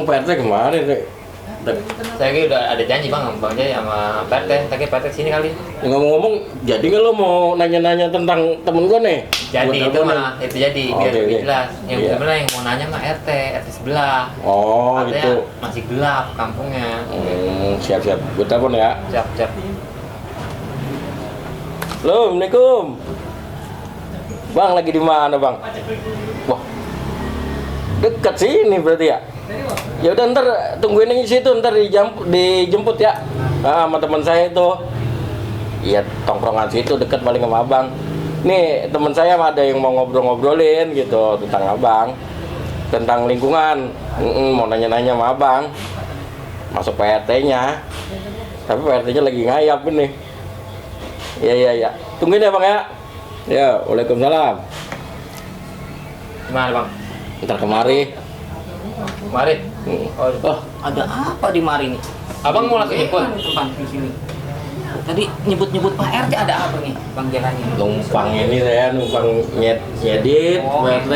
Pak RT kemarin deh. Saya kira udah ada janji bang, Bang Jai sama Pak RT. Tapi Pak RT sini kali. Ngomong-ngomong, jadi nggak lo mau nanya-nanya tentang temen gue nih? Jadi itu mah, itu jadi biar Oke, lebih oke. jelas. Yang Iya. sebenarnya yang mau nanya mah RT sebelah. Oh Katanya gitu. masih gelap kampungnya. Siap-siap. Gue telepon ya. Siap. Halo, Assalamualaikum. Bang, lagi di mana bang? Wah, dekat sini berarti ya? Ya udah ntar tungguin di situ, ntar dijemput ya. Sama teman saya itu. Iya, tongkrongan situ dekat paling sama abang. Nih teman saya ada yang mau ngobrol-ngobrolin gitu tentang abang, tentang lingkungan. Mau nanya-nanya sama abang. Masuk PRT-nya. Tapi PRT-nya lagi ngayap ini. Iya. Tungguin ya bang ya. Ya, waalaikumsalam. Gimana bang? Ntar kemari. Mari. Oh, ada apa di mari nih? Abang mau langsung ikut? Bang di sini. Tadi nyebut-nyebut Pak RT ada apa nih, Bang jalannya? Numpang ini saya numpang nyedit, Oh, PRT.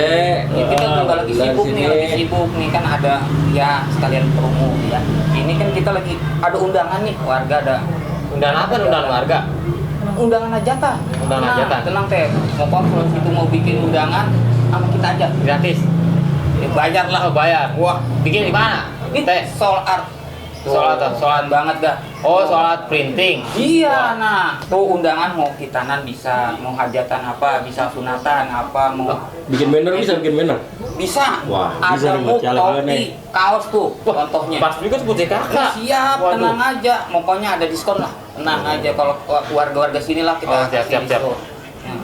ini kita juga lagi sibuk nih, kan ada ya sekalian promo ya. Ini kan kita lagi ada undangan nih, warga ada Undangan apa? Undangan warga? undangan hajatan. Undangan hajatan. Tenang teh, mau kalau situ mau bikin undangan sama kita aja. Gratis. Bayar lah. Oh bayar. Wah, Bikin di mana? ini Teh. soal art. Soal banget dah. Oh soal printing. Iya, nah tuh undangan mau khitanan bisa, mau hajatan apa, bisa sunatan apa, mau Bikin banner bisa bikin banner. bisa. Wah, bisa ada nih, mug, jalan topi, nih. kaos tuh contohnya. Pas juga sebutnya kakak. Siap, Waduh. tenang aja, pokoknya ada diskon lah. Tenang aja kalau warga-warga sini lah kita Oh, siap, kasih siap. diskon.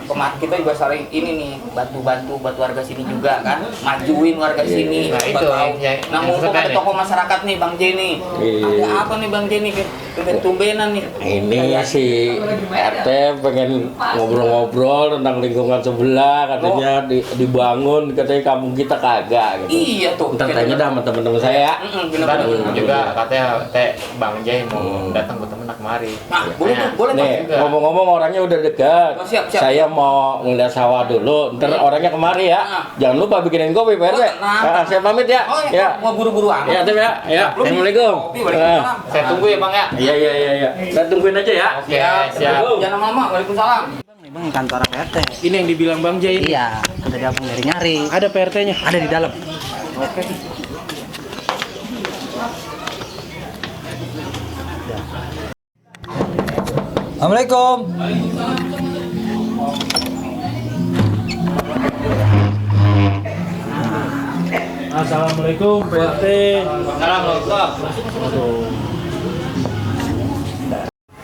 Nah, kita juga sering ini nih bantu warga sini juga kan, majuin warga sini. Nah, coba itu tahu. Nah, yang mumpung sesuai ada nih. tokoh masyarakat nih Bang Jenny. Iya. Ada apa nih Bang Jenny? Tumben-tumbenan nih. Ini si RT pengen ngobrol-ngobrol tentang lingkungan sebelah, katanya dibangun, katanya kampung kita kagak gitu. Iya tuh. Ntar tanya dah sama temen-temen saya ya. Ntar Bener-bener. juga katanya Teh Bang Jai mau datang ke temen kemari. Nah, boleh tuh, boleh Bang. Nih, juga. ngomong-ngomong orangnya udah dekat. Oh, siap. Saya mau ngeliat sawah dulu, ntar orangnya kemari ya. Nah. Jangan lupa bikinin kopi, Pak RT. Nah. Saya pamit ya. Oh, Ya. mau buru-buru amat. Ya, Tim ya. Ya, Assalamualaikum. Kopi, waalaikumsalam. Saya tunggu ya Bang ya. Iya. Kita tungguin aja ya. Oke, siap. Jangan lama-lama. Waalaikumsalam. Bang, kantor PRT. Ini yang dibilang Bang Jai ini. Iya, tadi abang nyari-nyari. Ada PRT-nya. Ada di dalam. Assalamualaikum. Assalamualaikum PRT.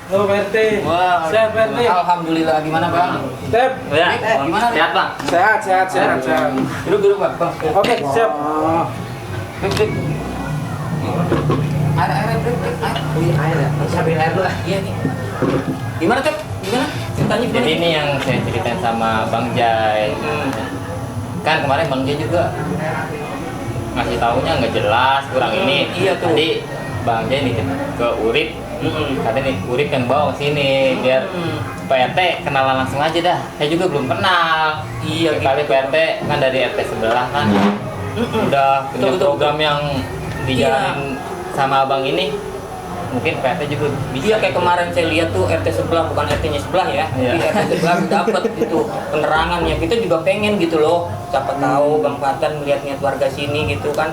Halo PRT. Wah, Sehat PRT. alhamdulillah. Gimana Bang? Tep. Ya. Gimana? Sehat Bang. Sehat. Duduk Bang. Oke, siap. Duduk. Air, break. Air ya? Sambil air dulu lah. Iya nih. Gimana Tep? Gimana? Ceritanya Jadi ini yang saya ceritain sama Bang Jai. Kan kemarin Bang Jai juga ngasih taunya nggak jelas, kurang ini. Iya tuh. Tadi Bang Jai nih ke Urip. Katanya nih Urip yang bawa ke sini biar PRT kenalan langsung aja dah. Saya juga belum kenal. Iya, Kali PRT kan dari RT sebelah kan. Udah punya Betul. program yang dijalanin sama abang ini. Mungkin PRT juga bisa. Iya, kayak kemarin saya lihat tuh RT sebelah, bukan RT-nya sebelah ya. Iya. Di RT sebelah dapat itu penerangannya. Kita juga pengen gitu loh. Siapa tahu Bang Fatan melihat niat warga sini gitu kan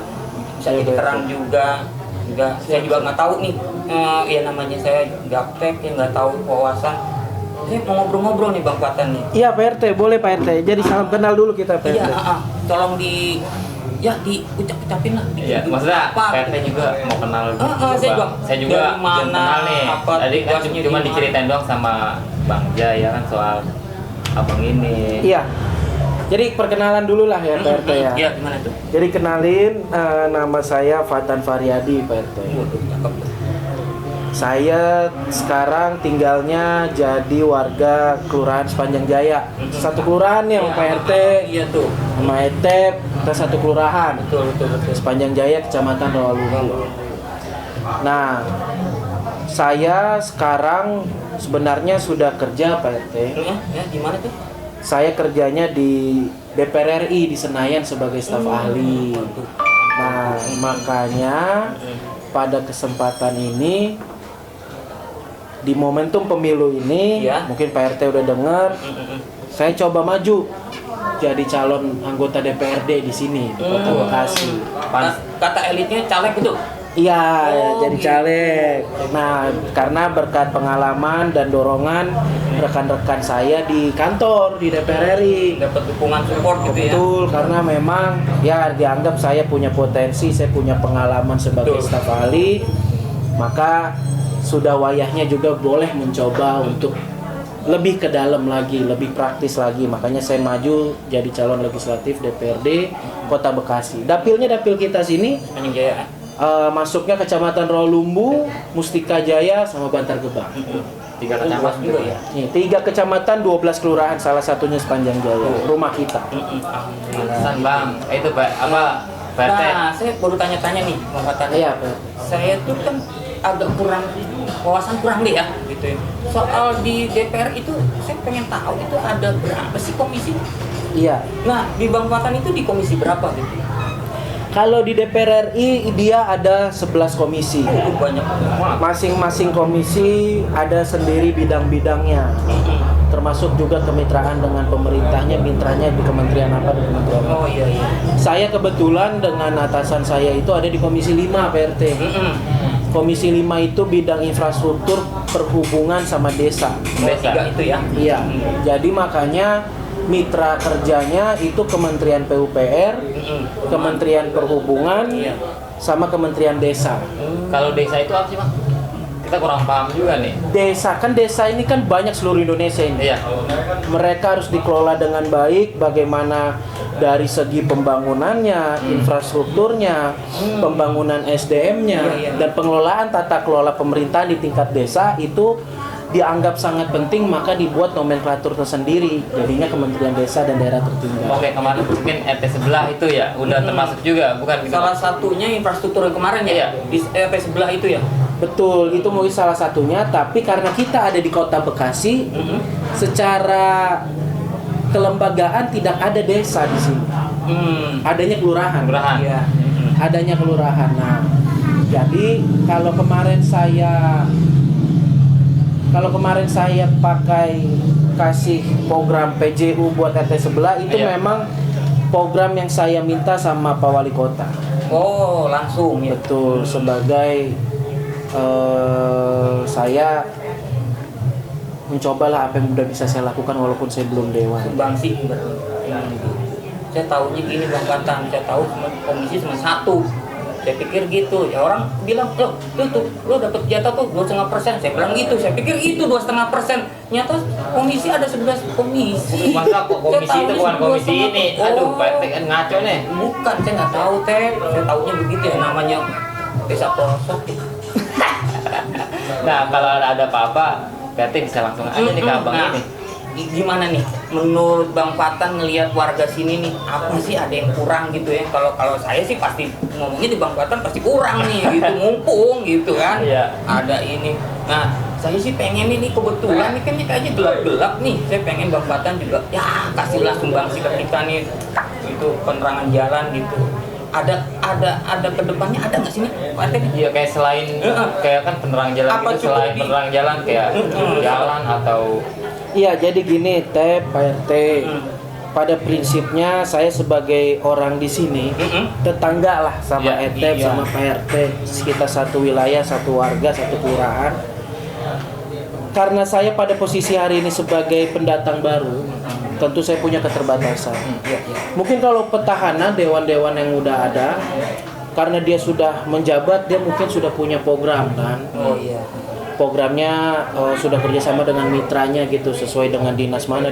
bisa jadi terang juga. Saya juga nggak tahu nih. Ya namanya saya gaptek ya nggak tahu wawasan. Saya mau ngobrol-ngobrol nih Bang Fatan nih. Iya PRT, boleh Pak RT. Jadi salam kenal dulu kita PRT. Iya, tolong diucapin lah. Iya, maksudnya PRT juga mau kenal gitu. Saya juga. Saya juga Dari belum mana, kenal nih. apa, Tadi kan tugasnya cuma di mana. diceritain doang sama Bang Jai ya kan soal abang ini. Iya. Jadi perkenalan dulu lah ya PRT ya. Iya, gimana tuh? Jadi kenalin, nama saya Fatan Faryadi PRT. Waduh, cakep. Saya sekarang tinggalnya jadi warga Kelurahan Sepanjang Jaya. Satu kelurahan nih sama PRT, Iya tuh. sama ETEP, kita satu kelurahan. Betul. Sepanjang Jaya, Kecamatan Rawaluhu. Nah, saya sekarang sebenarnya sudah kerja PRT. Ya, gimana tuh? Saya kerjanya di DPR RI di Senayan sebagai staf ahli. Nah, makanya pada kesempatan ini di momentum pemilu ini, Iya. mungkin Pak RT udah dengar, saya coba maju jadi calon anggota DPRD di sini di Kota Bekasi. Kata elitnya caleg gitu. Iya, Oh, jadi gitu. caleg. Nah, karena berkat pengalaman dan dorongan rekan-rekan saya di kantor di DPR RI. Dapat dukungan support gitu ya. Betul, karena memang ya dianggap saya punya potensi, saya punya pengalaman sebagai Betul. staf ahli, maka sudah wayahnya juga boleh mencoba untuk lebih ke dalam lagi, lebih praktis lagi. Makanya saya maju jadi calon legislatif DPRD Kota Bekasi. Dapilnya dapil kita sini, Anjing Jaya. masuknya Kecamatan Rawalumbu, Mustika Jaya, sama Bantar Gebang. 3 kecamatan juga ya. Nih, 3 kecamatan, 12 kelurahan, salah satunya Sepanjang Jaya, rumah kita. Pantesan bang, itu apa Pak RT? Nah, saya baru tanya-tanya nih, Bang Fatan. Iya, Pak. Saya tuh kan agak kurang wawasan kurang deh ya, gitu ya. Soal di DPR itu, saya pengen tahu itu ada berapa sih komisi? Iya. Nah, di Bang Fatan itu di komisi berapa gitu? Kalau di DPR RI dia ada 11 komisi. Itu banyak banget. Masing-masing komisi ada sendiri bidang-bidangnya. Termasuk juga kemitraan dengan pemerintahnya, mitranya di kementerian apa, di kementerian apa. Oh iya iya. Saya kebetulan dengan atasan saya itu ada di Komisi 5 PRT. Komisi 5 itu bidang infrastruktur, perhubungan sama desa. Tiga itu ya. Iya. Jadi makanya mitra kerjanya itu Kementerian PUPR, Kementerian Perhubungan, Iya. sama Kementerian Desa. Kalau desa itu apa sih bang? Kita kurang paham juga nih. Desa ini kan banyak seluruh Indonesia ini. Iya. Mereka harus dikelola dengan baik, bagaimana dari segi pembangunannya, infrastrukturnya, pembangunan SDM-nya, Iya. dan pengelolaan tata kelola pemerintahan di tingkat desa itu dianggap sangat penting, maka dibuat nomenklatur tersendiri, jadinya Kementerian Desa dan Daerah Tertinggal. Oke, kemarin mungkin RT sebelah itu ya udah termasuk juga, bukan gitu? Salah satunya infrastruktur yang kemarin ya, Iya. di RT sebelah itu ya. Betul, itu mungkin salah satunya, tapi karena kita ada di Kota Bekasi, secara kelembagaan tidak ada desa di sini. Adanya kelurahan. Kelurahan. Iya. Adanya kelurahan. Nah, jadi kalau kemarin saya pakai kasih program PJU buat RT sebelah itu Iya. memang program yang saya minta sama Pak Wali Kota. Oh, langsung ya. Betul, sebagai saya mencobalah apa yang udah bisa saya lakukan walaupun saya belum dewan. Sumbangsi berarti. Saya tahunya gini Bang Fatan, saya tahu komisi cuma satu. Saya pikir gitu, ya orang bilang, lo dapat jatah tuh 2,5%. Saya bilang gitu, saya pikir itu 2,5%. Nyata komisi ada 11 komisi. Masa kok komisi Saya itu tahunya bukan komisi 2,5%. ini? Aduh, Pak RT kan ngaco nih. Bukan, saya nggak tahu teh. Saya tahunya begitu ya, namanya desa pelosok. Nah, kalau ada apa-apa, Pak RT bisa langsung aja nih ke abang Nah, ini. gimana nih menurut Bang Fatan ngelihat warga sini nih, apa sih ada yang kurang gitu ya? Kalau saya sih pasti ngomongnya di Bang Fatan pasti kurang nih gitu, mumpung gitu kan. Iya. Ada ini. Nah, saya sih pengen ini kebetulan nih kan ini kayaknya gelap-gelap nih. Saya pengen Bang Fatan juga ya kasihlah sumbangsi ke kita nih. Itu penerangan jalan gitu. Ada kedepannya ada nggak sih nih Pak RT? Iya, kayak selain kayak kan penerang jalan Apa gitu, selain cukup di- penerang jalan kayak jalan atau Iya, jadi gini, Pak RT. Pada prinsipnya saya sebagai orang di sini tetangga lah sama Iya, ETEP, iya. sama Pak RT, kita satu wilayah, satu warga, satu kelurahan. Karena saya pada posisi hari ini sebagai pendatang baru, tentu saya punya keterbatasan. Mungkin kalau petahana, dewan-dewan yang udah ada, karena dia sudah menjabat, dia mungkin sudah punya program kan. Oh iya. Programnya sudah kerjasama dengan mitranya gitu, sesuai dengan dinas mana.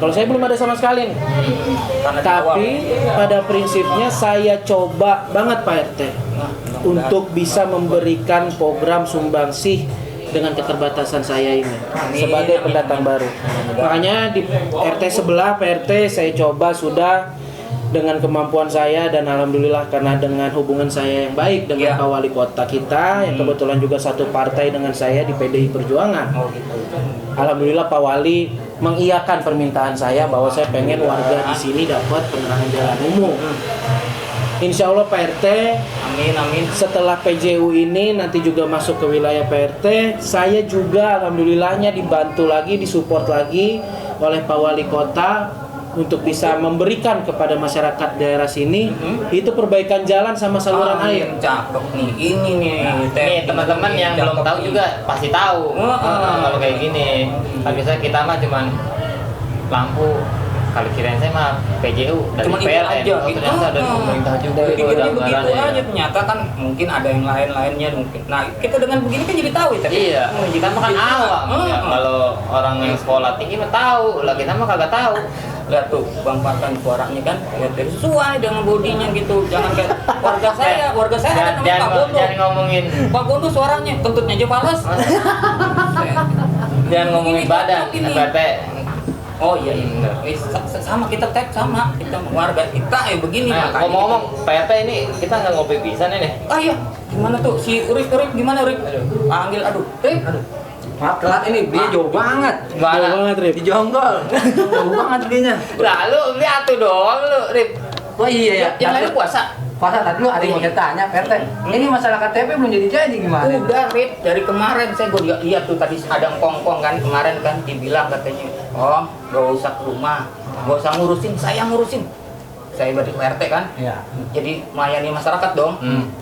Kalau saya belum ada sama sekali nih. Karena di Tapi pada prinsipnya saya coba banget Pak RT untuk bisa memberikan program sumbangsih dengan keterbatasan saya ini sebagai pendatang baru. Makanya di RT sebelah Pak RT saya coba sudah dengan kemampuan saya, dan alhamdulillah karena dengan hubungan saya yang baik dengan Iya. Pak Wali Kota kita yang kebetulan juga satu partai dengan saya di PDI Perjuangan. Oh gitu. Alhamdulillah Pak Wali mengiyakan permintaan saya bahwa saya pengen warga di sini dapat penerangan jalan umum. Insya Allah Pak RT, Amin. setelah PJU ini nanti juga masuk ke wilayah Pak RT, saya juga alhamdulillahnya dibantu lagi, disupport lagi oleh Pak Wali Kota untuk bisa memberikan kepada masyarakat daerah sini itu perbaikan jalan sama saluran air. Cakep nih, ini nih. Nih teman-teman yang belum tahu juga pasti tahu kalau kayak gini. Kan biasanya kita mah cuman lampu, kalau kirain saya mah PJU dari Cuma itu PLN, aja, oh, gitu. ternyata dari pemerintah juga itu Pikirnya ada begitu anggarannya. aja, ternyata kan mungkin ada yang lain-lainnya mungkin. Nah, kita dengan begini kan jadi tahu ya. Iya, kita mah kan awam. Ya, kalau orang yang sekolah tinggi mah tahu, lah kita mah kagak tahu. Lihat tuh Bang Patan suaranya kan lihat dari sesuai dengan bodinya gitu. Jangan kayak warga saya ada namanya Pak Gondo. Jangan ngomongin, Pak Gondo suaranya kentutnya aja palas. jangan ngomongin Ini badan, cakep ini. PT. Oh iya benar. Sama kita tag sama kita warga kita begini Nah, makanya ngomong-ngomong, PT ini kita nggak ngopi pisan ini. kita- Ah iya, gimana tuh si Urip gimana Urip? Panggil aduh. Maaf telat ini, belinya jauh banget. Jauh Mana? banget, Rip. Di Jonggol. Jauh banget belinya. Lalu lihat tuh dong, lu Rip. Oh iya ya. Yang lain puasa. Pasal tadi lu ada yang mau saya tanya, Pak RT. Ini masalah KTP belum jadi gimana? Udah Rip, dari kemarin saya gue lihat tuh tadi ada kongkong kan kemarin kan dibilang katanya, "Oh, gak usah ke rumah, gak usah ngurusin, saya ngurusin." Saya balik ke RT kan. Iya. Jadi melayani masyarakat dong.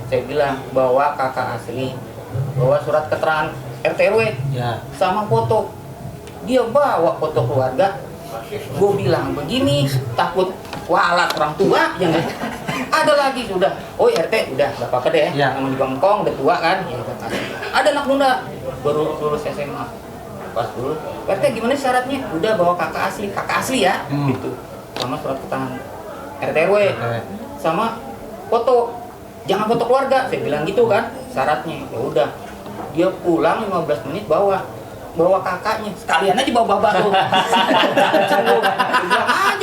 Saya bilang bawa kakak asli, bawa surat keterangan RT RW Ya. sama foto. Dia bawa foto keluarga. Gue bilang begini, takut walat orang tua jangan. Ada lagi sudah. Oh RT udah gak apa-apa deh. Ya. Namanya juga engkong udah tua kan. Ya, udah kasih. Ada anak muda baru lulus SMA. Pas dulu, RT gimana syaratnya? Udah bawa kakak asli ya, gitu. Sama surat keterangan RT RW, sama foto. Jangan foto keluarga. Saya bilang gitu kan syaratnya. Ya udah. Dia pulang 15 menit bawa kakaknya, sekalian aja bawa bapak tuh.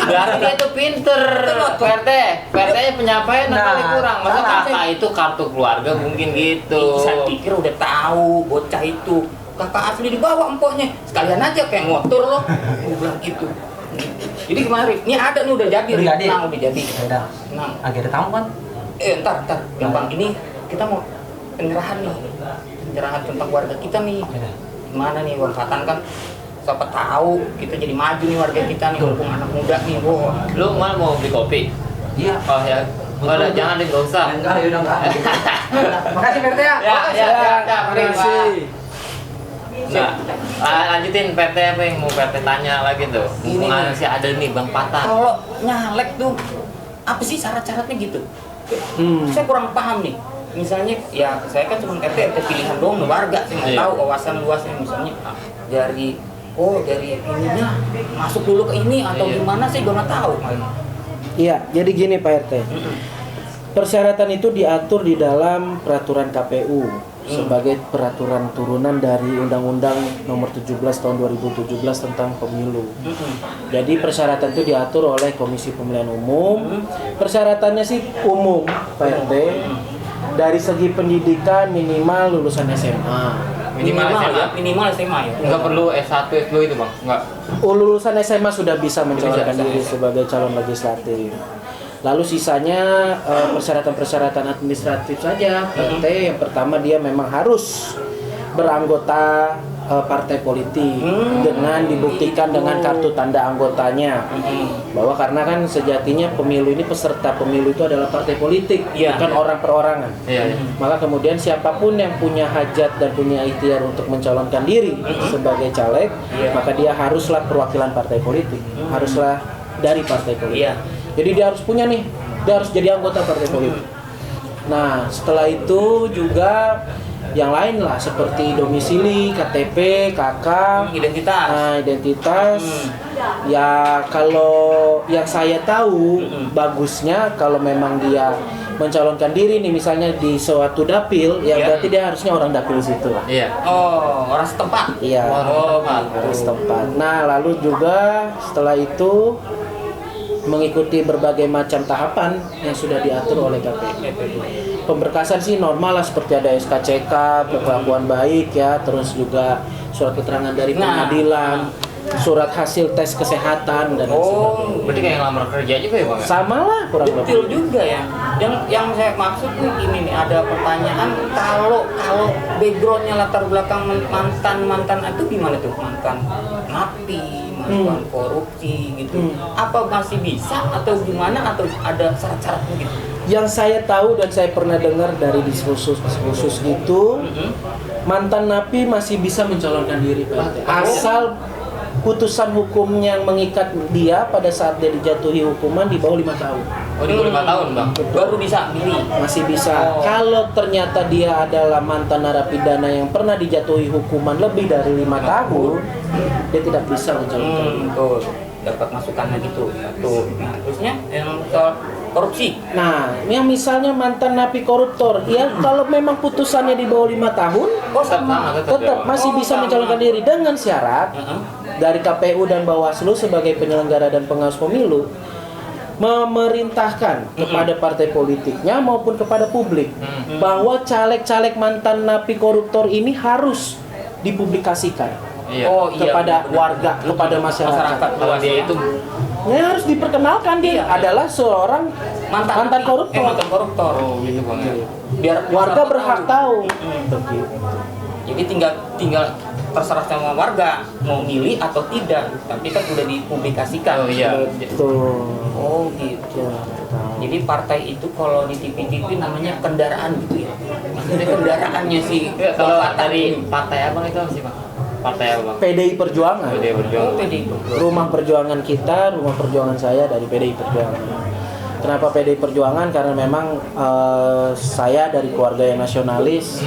Berarti dia tuh pinter. PT nya penyampaian Nah, kali kurang. Masa salah. kakak itu kartu keluarga mungkin gitu. Saya pikir udah tahu bocah itu kakak asli dibawa empoknya, sekalian aja kayak motor loh. Gue bilang gitu. Jadi gimana Rik? Ini ada nih udah jadi. Udah Rik. jadi? Nah, udah jadi. Udah. Nah, Lagi ada tamu kan? ntar. Gampang ini kita mau penyerahan nih. Penyerahan tentang warga kita nih. Gimana nih Bang Patan kan? Siapa tahu kita jadi maju nih warga kita nih, walaupun anak muda nih. Wah. Lu malah mau beli kopi? Iya. Oh ya. Udah jangan deh, nggak usah. Enggak, ya udah enggak. Makasih Pak RT ya. Ya, Terima kasih. Nah, lanjutin PT apa yang mau PT tanya lagi tuh? Ini Mumpung nih. sih ada nih Bang Patan. Kalau nyalek tuh apa sih syarat-syaratnya gitu? Saya kurang paham nih. Misalnya ya saya kan cuma RT pilihan doang warga, saya nggak Iya. tahu wawasan luasnya misalnya dari ininya masuk dulu ke ini atau Iya. gimana sih gue nggak tahu. Iya, jadi gini Pak RT. Persyaratan itu diatur di dalam peraturan KPU sebagai peraturan turunan dari Undang-Undang Nomor 17 Tahun 2017 tentang Pemilu. Jadi persyaratan itu diatur oleh Komisi Pemilihan Umum. Persyaratannya sih umum Pak RT. Dari segi pendidikan minimal lulusan SMA. Minimal SMA. Minimal SMA ya. Nggak perlu S1, S2 itu Bang? Nggak. Lulusan SMA sudah bisa mencalonkan Bisa. diri sebagai calon legislatif. Lalu sisanya persyaratan-persyaratan administratif saja. PT yang pertama dia memang harus beranggota partai politik dengan dibuktikan dengan kartu tanda anggotanya. Bahwa karena kan sejatinya pemilu ini peserta pemilu itu adalah partai politik, Iya. bukan orang perorangan. Iya. Maka kemudian siapapun yang punya hajat dan punya ikhtiar untuk mencalonkan diri sebagai caleg, Iya. maka dia haruslah perwakilan partai politik, haruslah dari partai politik. Iya. Jadi dia harus punya nih, dia harus jadi anggota partai politik. Nah, setelah itu juga yang lain lah seperti domisili, KTP, KK, Identitas. nah, identitas. Ya kalau yang saya tahu bagusnya kalau memang dia mencalonkan diri nih misalnya di suatu dapil, ya Iya. berarti dia harusnya orang dapil situ lah. Iya. Oh, orang setempat. Iya. Oh, Harus tempat. Nah, lalu juga setelah itu mengikuti berbagai macam tahapan yang sudah diatur oleh KPU. Pemberkasan sih normal lah seperti ada SKCK, perlakuan baik ya, terus juga surat keterangan dari Nah. pengadilan. surat hasil tes kesehatan dan lain sebagainya. Oh, berarti kayak ngelamar kerja juga ya, Bang? Sama lah kurang Betul lebih. juga ya. Yang saya maksud tuh gini nih, ada pertanyaan kalau backgroundnya latar belakang mantan itu gimana tuh? Mantan napi, mantan korupsi gitu. Apa masih bisa atau gimana atau ada syarat-syaratnya gitu? Yang saya tahu dan saya pernah dengar dari diskursus gitu, mantan napi masih bisa mencalonkan diri Pak. Asal putusan hukum yang mengikat dia pada saat dia dijatuhi hukuman di bawah 5 tahun. Oh, di 5 tahun, Bang. Baru bisa pilih. Masih bisa. Kalau ternyata dia adalah mantan narapidana yang pernah dijatuhi hukuman lebih dari 5 tahun, dia tidak bisa mencalonkan diri. Betul. Dapat masukannya gitu. Tuh. Nah, terusnya yang soal korupsi. Nah, yang misalnya mantan napi koruptor, ya kalau memang putusannya di bawah 5 tahun, Oh sama. tetap masih bisa sama. mencalonkan diri dengan syarat dari KPU dan Bawaslu sebagai penyelenggara dan pengawas pemilu memerintahkan kepada partai politiknya maupun kepada publik bahwa caleg-caleg mantan napi koruptor ini harus dipublikasikan Iya. Oh iya. kepada warga, kepada masyarakat. Kalau dia itu Ya, harus diperkenalkan dia adalah seorang mantan koruptor. Mantan koruptor. oh gitu, Bang. Ya. Biar Warga masyarakat berhak tahu. Begitu. Jadi tinggal terserah sama warga mau milih atau tidak, tapi kan sudah dipublikasikan. Oh iya. Betul. Oh gitu. Ya, tahu. Jadi partai itu kalau di TV namanya kendaraan gitu ya. Maksudnya kendaraannya sih. Ya, kalau dari partai Abang itu apa sih, Bang? Partai apa, Bang? PDI Perjuangan. PDI Perjuangan. Oh, PDI. Rumah perjuangan kita, rumah perjuangan saya dari PDI Perjuangan. Kenapa PDI Perjuangan? Karena memang saya dari keluarga yang nasionalis.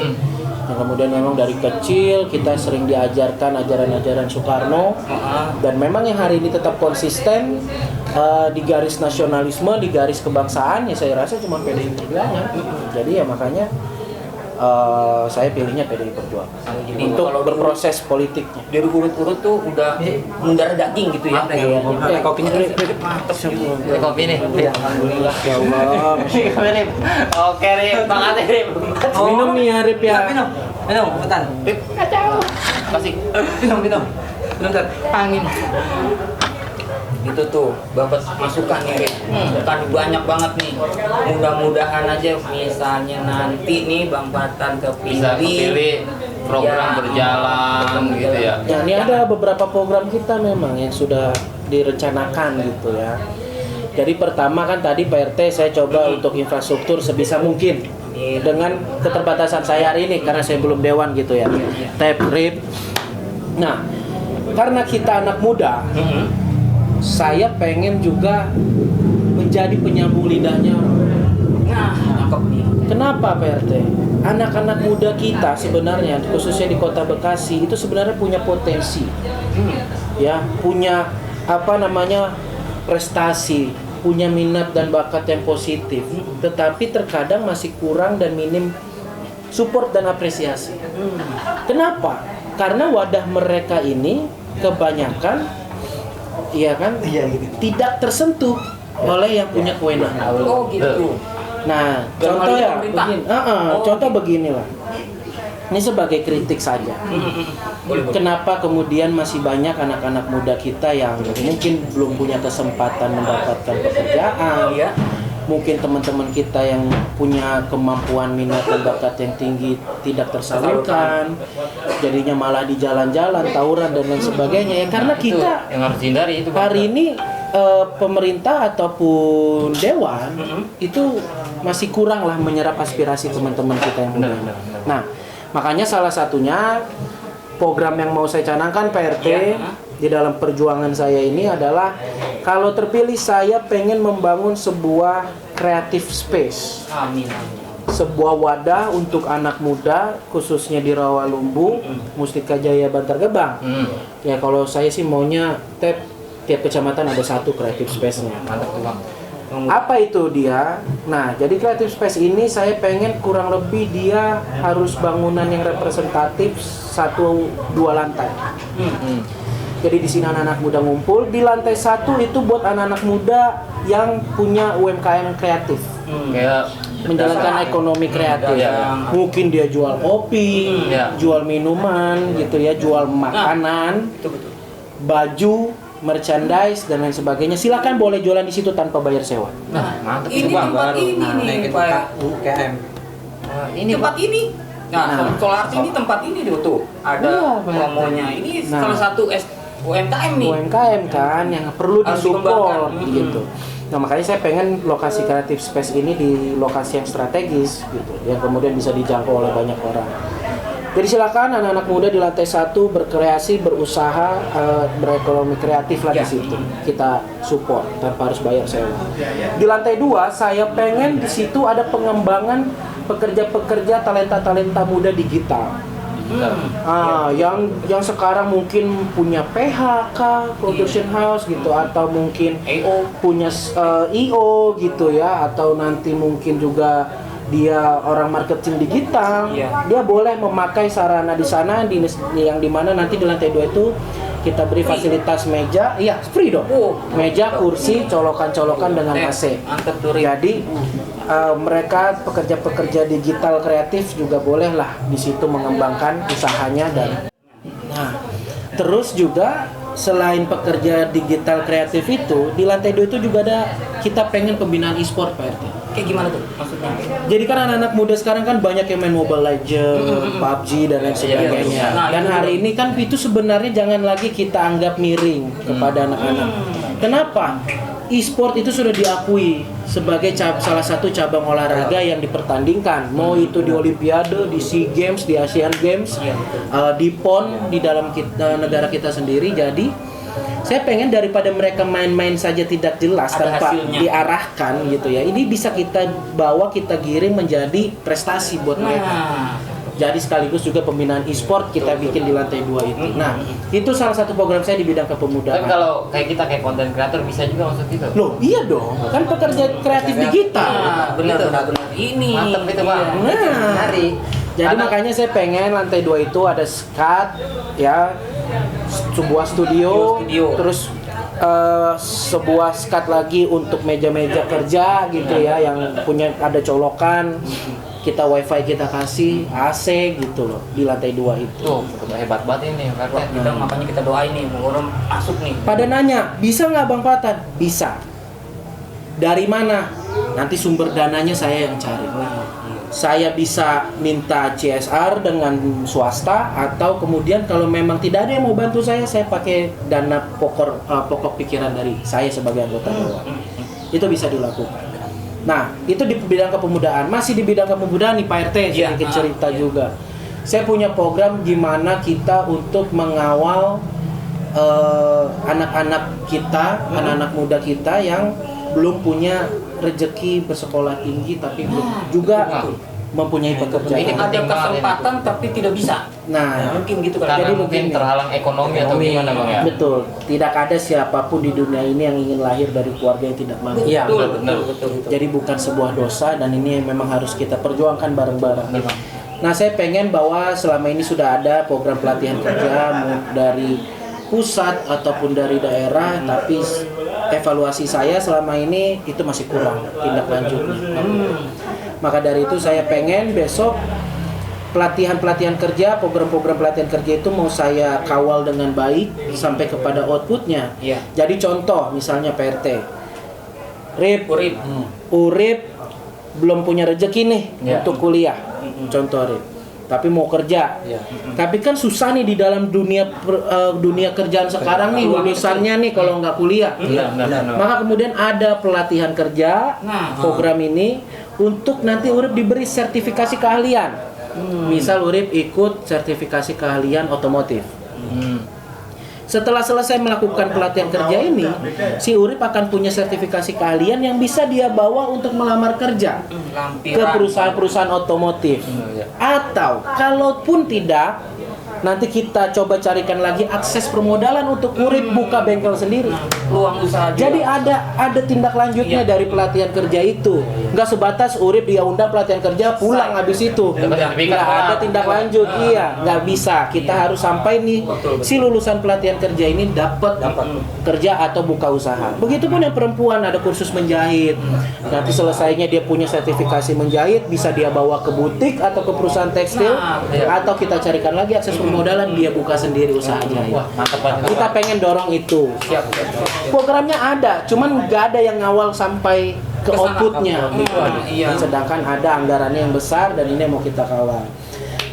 Yang kemudian memang dari kecil kita sering diajarkan ajaran-ajaran Soekarno. Dan memang yang hari ini tetap konsisten di garis nasionalisme, di garis kebangsaan, ya saya rasa cuma PDI Perjuangan. Jadi ya makanya saya pilihnya PDI Perjuangan Jadi untuk kalau berproses politiknya. dari urut-urut tuh udah mendarah daging gitu ya. Iya. Kopinya mantep juga. Ini kopi nih. Alhamdulillah ya Allah. Kopi nih. Oke, Rip. Bang Ate, Rip. Minum nih Arif ya. Minum, cepetan. Kasih. Minum. Bentar. Angin. Itu tuh Bapak masukan nih, kan banyak banget nih. Mudah-mudahan aja misalnya nanti nih Bang Patan Bisa kepilih program Ya. berjalan gitu ya. Ya, ini ada beberapa program kita memang yang sudah direncanakan gitu ya. Jadi pertama kan tadi Pak RT saya coba untuk infrastruktur sebisa mungkin dengan keterbatasan saya hari ini karena saya belum dewan gitu ya. Tap rip. Nah, karena kita anak muda, saya pengen juga menjadi penyambung lidahnya orang. Nah, cakep nih. Kenapa Pak RT? Anak-anak muda kita sebenarnya khususnya di Kota Bekasi itu sebenarnya punya potensi. Ya, punya prestasi, punya minat dan bakat yang positif. Tetapi terkadang masih kurang dan minim support dan apresiasi. Kenapa? Karena wadah mereka ini kebanyakan tidak tersentuh oleh yang punya kewenangan. Oh gitu. Nah, Dalam hal contoh ini ya, pemerintah? contoh beginilah. Ini sebagai kritik saja. Kenapa kemudian masih banyak anak-anak muda kita yang mungkin belum punya kesempatan mendapatkan pekerjaan? Iya. Mungkin teman-teman kita yang punya kemampuan minat dan bakat yang tinggi tidak tersalurkan, jadinya malah di jalan-jalan, tawuran dan lain sebagainya ya karena Itu kita yang harus dihindari itu, Bang. hari ini pemerintah ataupun dewan itu masih kurang lah menyerap aspirasi teman-teman kita yang muda. Benar. Nah, makanya salah satunya program yang mau saya canangkan Pak RT di dalam perjuangan saya ini adalah kalau terpilih saya pengen membangun sebuah creative space. Amin. Sebuah wadah untuk anak muda khususnya di Rawalumbu, Mustika Jaya, Bantar Gebang. Ya kalau saya sih maunya tiap kecamatan ada satu creative space-nya. Mantap tuh, Bang. Apa itu dia? Nah, jadi creative space ini saya pengen kurang lebih dia harus bangunan yang representatif 1-2 lantai. Jadi di sini anak-anak muda ngumpul, di lantai 1 itu buat anak-anak muda yang punya UMKM kreatif. Kayak Menjalankan ekonomi kreatif. Ya. Mungkin dia jual kopi, Ya. jual minuman gitu ya, jual makanan. Betul. baju, merchandise dan lain sebagainya. Silakan boleh jualan di situ tanpa bayar sewa. Nah, mantap Ini itu Bang. tempat ini nih, Pak. UKM. Ini Tempat ini. Nah, Nah. Solar ini tempat ini tuh. Ada Iya, Pak. promonya. Ini Nah. salah satu UMKM nih. UMKM kan yang perlu Harus disupport dikembangkan. gitu. Nah makanya saya pengen lokasi kreatif space ini di lokasi yang strategis gitu, yang kemudian bisa dijangkau oleh banyak orang. Jadi silakan anak-anak muda di lantai 1 berkreasi, berusaha, berekonomi kreatif lah di Ya. situ. Kita support tanpa harus bayar sewa. Di lantai 2 saya pengen di situ ada pengembangan pekerja-pekerja talenta-talenta muda digital. Yang sekarang mungkin punya PHK, production house gitu, atau mungkin punya IO gitu ya, atau nanti mungkin juga dia orang marketing digital, Iya. dia boleh memakai sarana di sana yang dimana nanti di lantai 2 itu kita beri fasilitas meja, iya free dong, meja, kursi, colokan-colokan dengan AC. Mantap tuh, Rik. Jadi mereka pekerja-pekerja digital kreatif juga bolehlah di situ mengembangkan usahanya dan terus juga selain pekerja digital kreatif itu di lantai 2 itu juga ada kita pengen pembinaan e-sport Pak RT. Kayak gimana tuh maksudnya? Jadi kan anak-anak muda sekarang kan banyak yang main Mobile Legends, PUBG dan lain sebagainya. Nah, Dan itu hari ini kan itu sebenarnya jangan lagi kita anggap miring kepada anak-anak. Kenapa? E-sport itu sudah diakui sebagai salah satu cabang olahraga yang dipertandingkan. Mau itu di Olimpiade, di SEA Games, di Asian Games, di PON di dalam negara kita sendiri. Jadi saya pengen daripada mereka main-main saja tidak jelas Ada tanpa hasilnya. diarahkan gitu ya. Ini bisa kita bawa, kita giring menjadi prestasi buat mereka. Nah, Jadi sekaligus juga pembinaan e-sport kita bikin di lantai 2 itu. Nah, itu salah satu program saya di bidang Tapi kepemudaan. kalau kayak kita kayak konten kreator bisa juga maksud itu. Loh, iya dong. Kan pekerja kreatif digital. benar. Ini. Mantep itu, Bang. Nah, jadi Karena- makanya saya pengen lantai 2 itu ada skat ya, sebuah studio. Terus sebuah skat lagi untuk meja-meja kerja gitu ya, yang punya ada colokan. Kita wifi kita kasih AC gitu loh di lantai 2 itu. Tuh, hebat banget ini Wah, karena kita makanya kita doain nih, orang masuk nih. Pada nanya, bisa nggak Bang Patan? Bisa. Dari mana? Nanti sumber dananya saya yang cari. Saya bisa minta CSR dengan swasta, atau kemudian kalau memang tidak ada yang mau bantu saya pakai dana pokok pikiran dari saya sebagai anggota dewan. Itu bisa dilakukan. Nah, itu di bidang kepemudaan. Masih di bidang kepemudaan nih Pak RT, sedikit cerita juga. Saya punya program gimana kita untuk mengawal anak-anak kita, anak-anak muda kita yang belum punya rezeki bersekolah tinggi tapi belum juga mempunyai pekerjaan. Ini ada kesempatan tapi tidak bisa. Nah, Mungkin gitu kan. karena Jadi mungkin begini. terhalang ekonomi atau gimana Bang ya? betul. Tidak ada siapapun di dunia ini yang ingin lahir dari keluarga yang tidak mampu. Iya, benar. betul. Jadi bukan sebuah dosa, dan ini memang harus kita perjuangkan bareng-bareng. Nah, saya pengen bahwa selama ini sudah ada program pelatihan kerja dari pusat ataupun dari daerah, tapi evaluasi saya selama ini itu masih kurang tindak lanjutnya. Maka dari itu saya pengen besok pelatihan-pelatihan kerja, program-program pelatihan kerja itu mau saya kawal dengan baik sampai kepada outputnya. Iya. Jadi contoh misalnya PRT, Urip. Urip belum punya rezeki nih untuk kuliah, contoh Rip. Tapi mau kerja, tapi kan susah nih di dalam dunia kerjaan sekarang nih lulusannya nih kalau nggak kuliah. Maka kemudian ada pelatihan kerja, program ini untuk nanti Urip diberi sertifikasi keahlian. Misal Urip ikut sertifikasi keahlian otomotif. Setelah selesai melakukan pelatihan kerja ini, si Urip akan punya sertifikasi keahlian yang bisa dia bawa untuk melamar kerja ke perusahaan-perusahaan otomotif. Atau kalaupun tidak, nanti kita coba carikan lagi akses permodalan untuk Urip buka bengkel sendiri. Peluang usaha juga. Jadi ada tindak lanjutnya dari pelatihan kerja itu. Nggak sebatas Urip dia undang pelatihan kerja pulang habis itu. Nggak ada tindak lanjut. Iya, nggak bisa. Kita harus sampai nih si lulusan pelatihan kerja ini dapat kerja atau buka usaha. Begitupun yang perempuan ada kursus menjahit. Nanti selesainya dia punya sertifikasi menjahit, bisa dia bawa ke butik atau ke perusahaan tekstil, atau kita carikan lagi akses permodalan modalnya dia buka sendiri usaha jahit. Wah, mantap banget. Kita pengen dorong itu. Siap. Programnya ada, cuman nggak ada yang ngawal sampai ke Kesana. outputnya gitu. Iya. Sedangkan ada anggarannya yang besar dan ini yang mau kita kawal.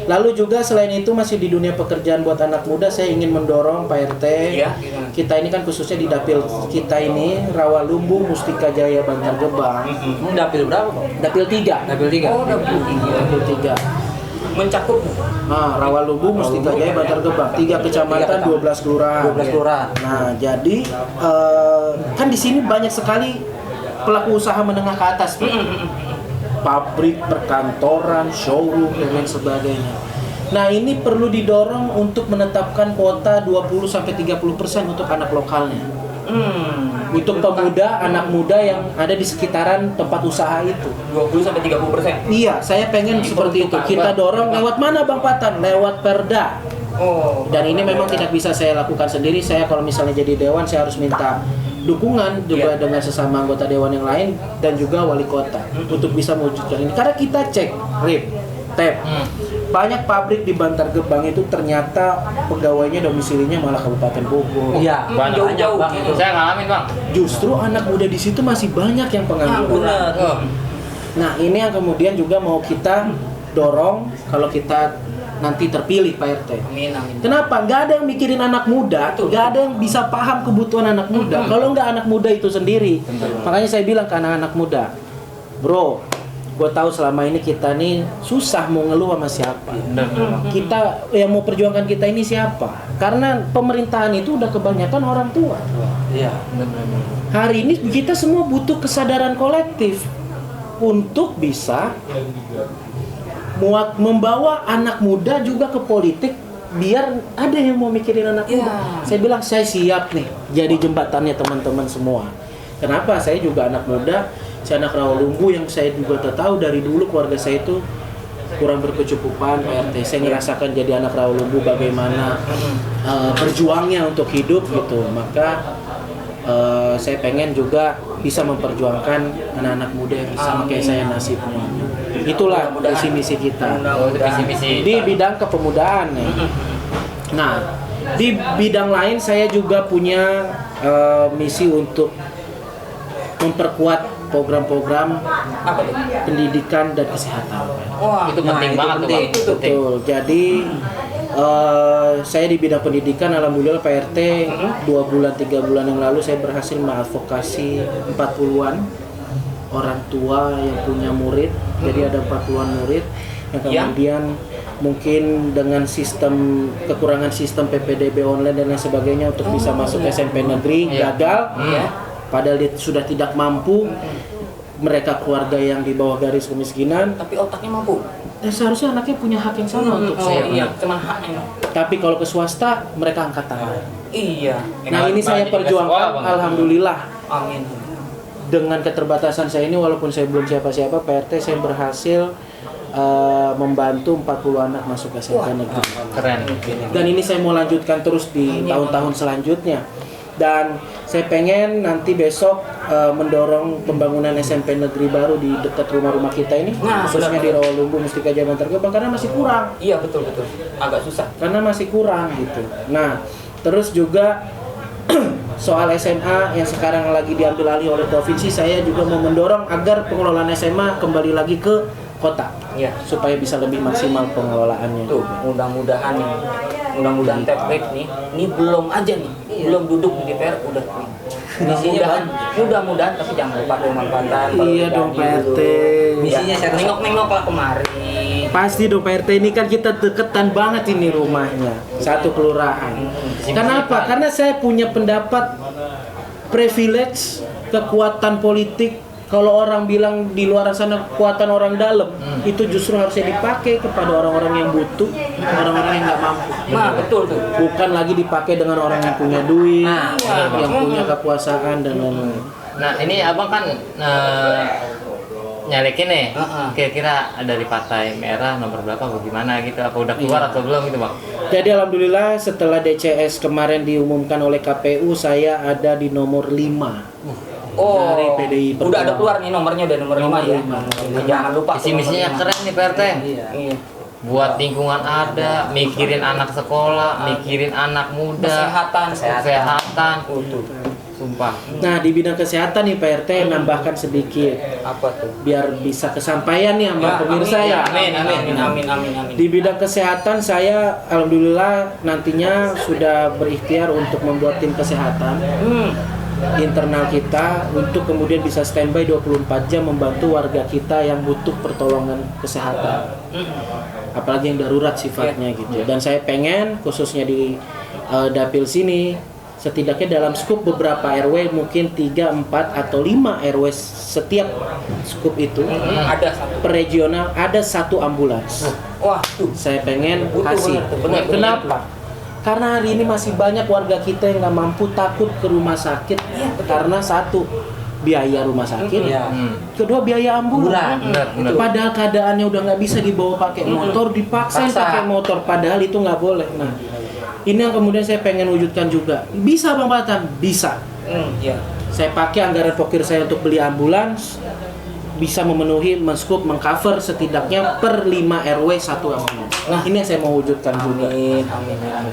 Lalu juga selain itu masih di dunia pekerjaan buat anak muda, saya ingin mendorong Pak RT. Iya, gimana? Kita ini kan khususnya di dapil kita ini Rawalumbu, Mustika Jaya, Bantar Gebang. Dapil berapa, Bang? Dapil 3. Dapil 3. Oh, dapil 3. Dapil 3. Mencakup Nah, Rawalumbu, Mustika Jaya, Bantar Gebang, 3 kecamatan, 12 kelurahan. 12 kelurahan. Nah, jadi kan di sini banyak sekali pelaku usaha menengah ke atas, Pak. Pabrik, perkantoran, showroom dan lain sebagainya. Nah, ini perlu didorong untuk menetapkan kuota 20-30% untuk anak lokalnya. Untuk pemuda, anak muda yang ada di sekitaran tempat usaha itu. 20-30%. Iya, saya pengen seperti itu. Kita dorong lewat mana Bang Patan? Lewat Perda. Oh. Dan ini memang tidak bisa saya lakukan sendiri. Saya kalau misalnya jadi dewan, saya harus minta dukungan juga dengan sesama anggota dewan yang lain dan juga wali kota untuk bisa mewujudkan ini. Karena kita cek, banyak pabrik di Bantar Gebang itu ternyata pegawainya domisilinya malah Kabupaten Bogor. Iya, Banyak. Jauh-jauh Bang. gitu. Saya ngalamin, Bang. Justru anak muda di situ masih banyak yang pengangguran. Oh. Nah, ini yang kemudian juga mau kita dorong kalau kita nanti terpilih Pak RT. Amin. Kenapa? Nggak ada yang mikirin anak muda, nggak ada yang bisa paham kebutuhan anak muda. Kalau nggak anak muda itu sendiri. Makanya saya bilang ke anak-anak muda, bro, gue tahu selama ini kita nih susah mau ngeluh sama siapa. Kita yang mau perjuangkan kita ini siapa? Karena pemerintahan itu udah kebanyakan orang tua. Iya. Hari ini kita semua butuh kesadaran kolektif untuk bisa membawa anak muda juga ke politik biar ada yang mau mikirin anak muda. Saya bilang saya siap nih jadi jembatannya teman-teman semua. Kenapa? Saya juga anak muda, saya anak Rawalumbu yang saya juga tahu dari dulu keluarga saya itu kurang berkecukupan Pak RT. Saya ngerasakan jadi anak Rawalumbu bagaimana berjuangnya untuk hidup gitu. Maka saya pengen juga bisa memperjuangkan anak-anak muda yang sama kayak saya nasibnya. Itulah visi misi kita Visi-misi. di bidang kepemudaan ya. Nah, di bidang lain saya juga punya misi untuk memperkuat program-program Apa tuh? pendidikan dan kesehatan. Wah, Itu penting itu banget tuh, penting. Bang. Penting. Betul. Jadi saya di bidang pendidikan, alhamdulillah Pak RT 2 bulan 3 bulan yang lalu saya berhasil mengadvokasi 40-an orang tua yang punya murid. Jadi ada 40-an murid yang kemudian mungkin dengan sistem kekurangan sistem PPDB online dan lain sebagainya untuk bisa masuk SMP negeri gagal. Padahal dia sudah tidak mampu. Mereka keluarga yang di bawah garis kemiskinan. tapi otaknya mampu. Seharusnya anaknya punya hak yang sama untuk saya. Iya, cuman haknya. Tapi kalau ke swasta, mereka angkat tangan. Iya. Nah ini saya perjuangkan, Bang. alhamdulillah. Amin. Dengan keterbatasan saya ini, walaupun saya belum siapa-siapa, Pak RT saya berhasil membantu 40 anak masuk SMP negeri. Keren. Dan ini saya mau lanjutkan terus di tahun-tahun selanjutnya. Dan saya pengen nanti besok mendorong pembangunan SMP negeri baru di dekat rumah-rumah kita ini, Nah, khususnya di Rawalumbu, Mustika Jaya, Bantar Gebang, karena masih kurang. Iya, betul. Agak susah. Karena masih kurang gitu. Nah, terus juga soal SMA yang sekarang lagi diambil alih oleh provinsi, saya juga mau mendorong agar pengelolaan SMA kembali lagi ke kota. Iya. Supaya bisa lebih maksimal pengelolaannya. Tuh, mudah-mudahan nih. Mudah-mudahan Teprik nih, ini belum aja nih. Belum duduk di DPR udah nih. Mudah-mudahan tapi jangan lupa dong manfaatan. Iya dong Pak RT. Misinya saya nengok-nengok lah kemari. Pasti dong Pak RT, ini kan kita deketan banget ini rumahnya. Satu kelurahan. Kenapa? Karena saya punya pendapat privilege, kekuatan politik. Kalau orang bilang di luar sana kekuatan orang dalam, itu justru harusnya dipakai kepada orang-orang yang butuh, orang-orang yang nggak mampu. Nah, betul tuh. Bukan lagi dipakai dengan orang yang punya duit, yang punya kekuasaan dan lain-lain. Nah, ini Abang kan nyalekin nih. Kira-kira dari Partai Merah nomor berapa atau gimana gitu? Apa udah keluar atau belum gitu, Bang? Jadi alhamdulillah setelah DCS kemarin diumumkan oleh KPU, saya ada di nomor 5. Oh, Dari PDI udah ada Perjuangan. keluar nih nomornya, udah nomor 5 ya. lima. Jangan lupa. Visi misinya keren nih PRT. Iya. buat lingkungan ada, mikirin anak sekolah, mikirin anak muda, kesehatan. Sumpah. Nah, di bidang kesehatan nih Pak RT nambahkan sedikit Apa tuh? biar bisa kesampaian nih sama pemirsa ya. Amin. Di bidang kesehatan saya alhamdulillah nantinya sudah berikhtiar untuk membuat tim kesehatan internal kita untuk kemudian bisa standby 24 jam membantu warga kita yang butuh pertolongan kesehatan. Apalagi yang darurat sifatnya gitu. Dan saya pengen khususnya di dapil sini setidaknya dalam skup beberapa RW mungkin 3, 4 atau 5 RW setiap skup itu Ada satu. per regional ada satu ambulans. Wah, tuh. Saya pengen Butuh kasih. banget, benar. Kenapa? Karena hari ini masih banyak warga kita yang nggak mampu takut ke rumah sakit karena satu biaya rumah sakit, kedua biaya ambulan. Benar. Padahal keadaannya udah nggak bisa dibawa pakai motor, dipaksain pakai motor, padahal itu nggak boleh. Nah, ini yang kemudian saya pengen wujudkan juga. Bisa Bang Patan? Bisa. Iya. Saya pakai anggaran pokir saya untuk beli ambulans, bisa memenuhi, men-scoop, meng-cover setidaknya per 5 RW satu ambulans. Nah, ini yang saya mau wujudkan juga. Amin.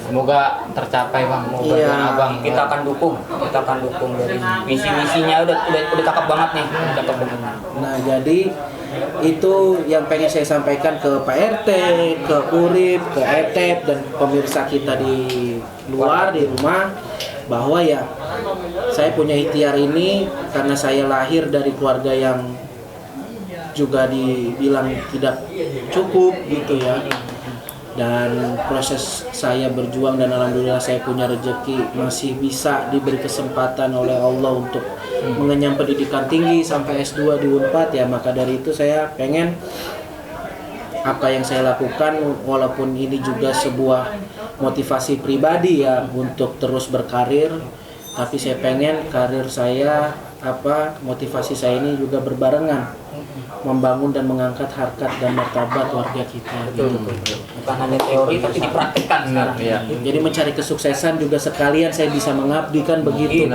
Semoga tercapai Bang. Iya. Abang. Kita akan dukung dari visi-misinya udah cakep banget nih. Cakep banget. Nah, jadi itu yang pengen saya sampaikan ke Pak RT, ke Urip, ke ETEP, dan pemirsa kita di luar, di rumah, bahwa ya saya punya ikhtiar ini karena saya lahir dari keluarga yang juga dibilang tidak cukup gitu ya. Dan proses saya berjuang dan alhamdulillah saya punya rezeki masih bisa diberi kesempatan oleh Allah untuk mengenyam pendidikan tinggi sampai S2 di Unpad ya, maka dari itu saya pengen apa yang saya lakukan walaupun ini juga sebuah motivasi pribadi ya untuk terus berkarir, tapi saya pengen karir saya motivasi saya ini juga berbarengan membangun dan mengangkat harkat dan martabat warga kita. Bukan hanya teori tapi dipraktikkan sekarang. Iya. Jadi mencari kesuksesan juga sekalian saya bisa mengabdikan begitu.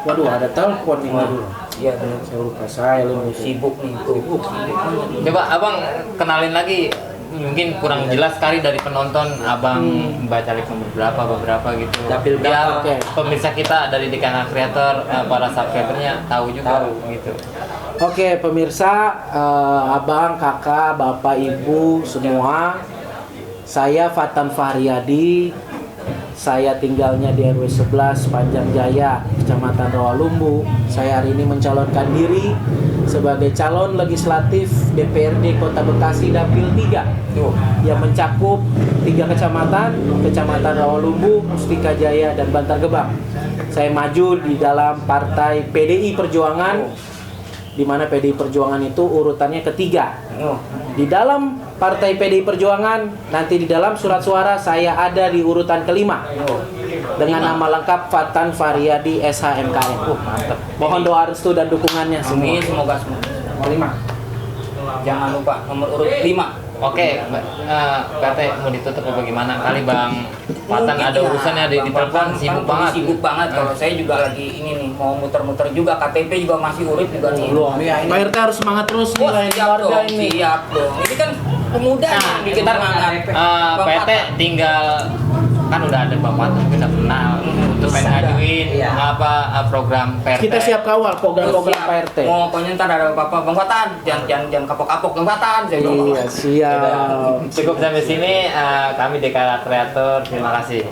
Waduh, ada telepon nih. Waduh. Iya benar. Saya lupa saya Sibuk nih. Coba Abang kenalin lagi, mungkin kurang jelas sekali dari penonton Abang baca nomor beberapa gitu. Dapil berapa? Biar pemirsa kita dari DKN Creator, para subscribernya tahu juga gitu. Oke, pemirsa, abang, kakak, bapak, ibu, semua. Saya Fatan Fahriyadi. Saya tinggalnya di RW 11 Panjang Jaya, Kecamatan Rawalumbu. Saya hari ini mencalonkan diri sebagai calon legislatif DPRD Kota Bekasi Dapil 3 yang mencakup 3 kecamatan, Kecamatan Rawalumbu, Mustika Jaya, dan Bantar Gebang. Saya maju di dalam partai PDI Perjuangan, di mana PDI Perjuangan itu urutannya ketiga. Di dalam partai PDI Perjuangan, nanti di dalam surat suara saya ada di urutan kelima dengan nama lengkap Fatan Fahriyadi SHMKM. Mantap. Mohon doa restu dan dukungannya semua. Amin, semoga semua. 5. Jangan lupa nomor urut 5. Oke, PT mau ditutup apa bagaimana? Kali Bang Fatan ada urusannya di telepon, sibuk banget. Sibuk banget. Kalau saya juga lagi ini nih mau muter-muter juga, KTP juga masih urip juga nih. Pak RT harus semangat terus nih Wah, lain siap warga dong, ini. siap dong. Ini kan pemuda Nah, nih, bikin kita semangat. PT tinggal kan udah ada Bang Fatan, kita kenal untuk pengen ngajuin program PT. Kita siap kawal program-program Pak RT. Mau pokoknya ntar ada apa-apa Bang Fatan, jangan kapok-kapok Bang Fatan. Saya bilang. Iya, siap. Cukup sampai sini, kami DKN Creator, terima kasih.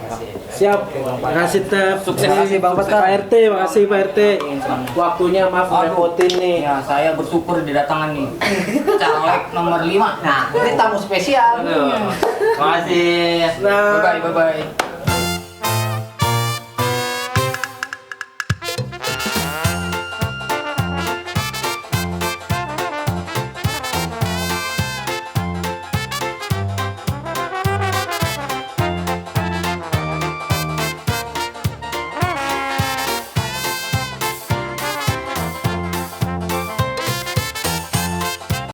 Siap. Makasih Tep. Sukses. Makasih Bang Pak RT, makasih Pak RT. Waktunya maaf merepotin nih. Ya, saya bersyukur didatangan nih. Caleg nomor 5. Nah, ini tamu spesial. Terima kasih. Nah, Bye bye.